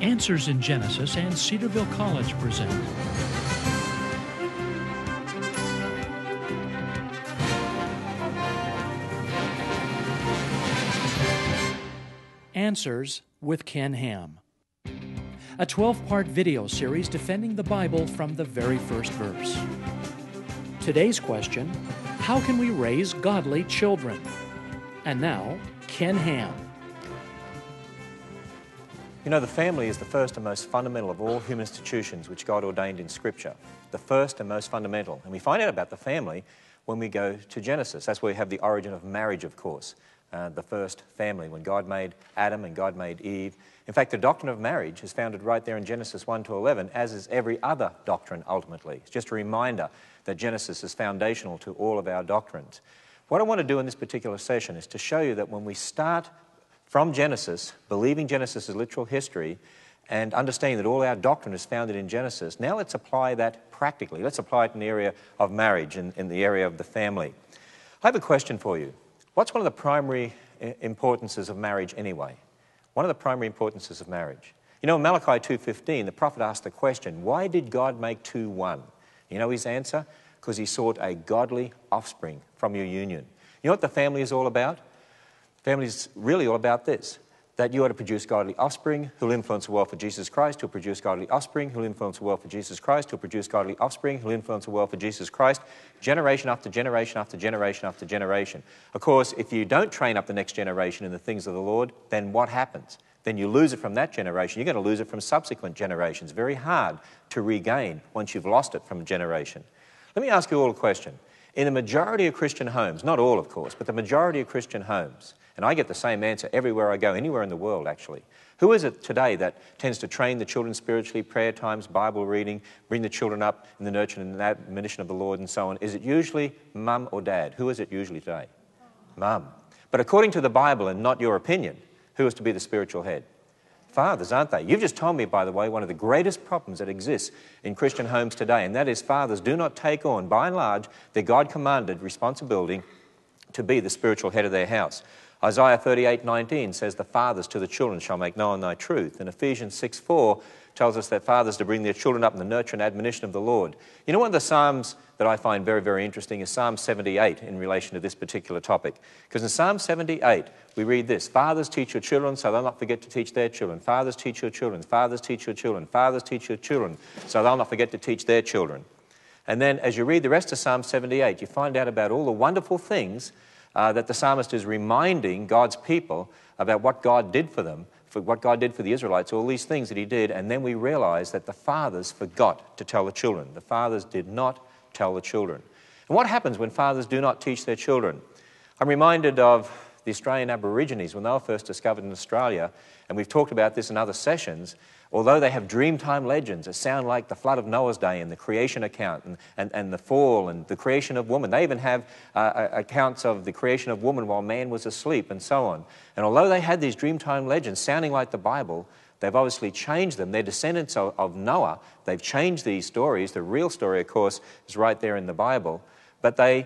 Answers in Genesis and Cedarville College present Answers with Ken Ham, a 12-part video series defending the Bible from the very first verse. Today's question, how can we raise godly children? And now, Ken Ham. You know, the family is the first and most fundamental of all human institutions which God ordained in Scripture. The first and most fundamental. And we find out about the family when we go to Genesis. That's where we have the origin of marriage, of course. The first family, when God made Adam and God made Eve. In fact, the doctrine of marriage is founded right there in Genesis 1 to 11, as is every other doctrine ultimately. It's just a reminder that Genesis is foundational to all of our doctrines. What I want to do in this particular session is to show you that when we start from Genesis, believing Genesis is literal history, and understanding that all our doctrine is founded in Genesis, now let's apply that practically. Let's apply it in the area of marriage, in the area of the family. I have a question for you. What's one of the primary importances of marriage anyway? One of the primary importances of marriage. You know, in Malachi 2:15, the prophet asked the question, why did God make two one? You know his answer? Because he sought a godly offspring from your union. You know what the family is all about? Family is really all about this, that you are to produce godly offspring who'll influence the world for Jesus Christ, who'll produce godly offspring who'll influence the world for Jesus Christ, who'll produce godly offspring who'll influence the world for Jesus Christ, generation after generation after generation after generation. Of course, if you don't train up the next generation in the things of the Lord, then what happens? Then you lose it from that generation. You're going to lose it from subsequent generations. Very hard to regain once you've lost it from a generation. Let me ask you all a question. In the majority of Christian homes, not all of course, but the majority of Christian homes, and I get the same answer everywhere I go, anywhere in the world actually. Who is it today that tends to train the children spiritually, prayer times, Bible reading, bring the children up in the nurture and admonition of the Lord and so on? Is it usually mum or dad? Who is it usually today? Mum. But according to the Bible and not your opinion, who is to be the spiritual head? Fathers, aren't they? You've just told me, by the way, one of the greatest problems that exists in Christian homes today, and that is fathers do not take on, by and large, their God-commanded responsibility to be the spiritual head of their house. Isaiah 38:19 says, the fathers to the children shall make known thy truth. And Ephesians 6:4 tells us that fathers to bring their children up in the nurture and admonition of the Lord. You know, one of the Psalms that I find very, very interesting is Psalm 78 in relation to this particular topic. Because in Psalm 78, we read this, fathers teach your children so they'll not forget to teach their children. Fathers teach your children. Fathers teach your children. Fathers teach your children so they'll not forget to teach their children. And then as you read the rest of Psalm 78, you find out about all the wonderful things that the psalmist is reminding God's people about what God did for them, for what God did for the Israelites, all these things that he did, and then we realize that the fathers forgot to tell the children. The fathers did not tell the children. And what happens when fathers do not teach their children? I'm reminded of the Australian Aborigines when they were first discovered in Australia, and we've talked about this in other sessions. Although they have Dreamtime legends that sound like the flood of Noah's day and the creation account and the fall and the creation of woman. They even have accounts of the creation of woman while man was asleep and so on. And although they had these Dreamtime legends sounding like the Bible, they've obviously changed them. They're descendants of Noah. They've changed these stories. The real story, of course, is right there in the Bible. But they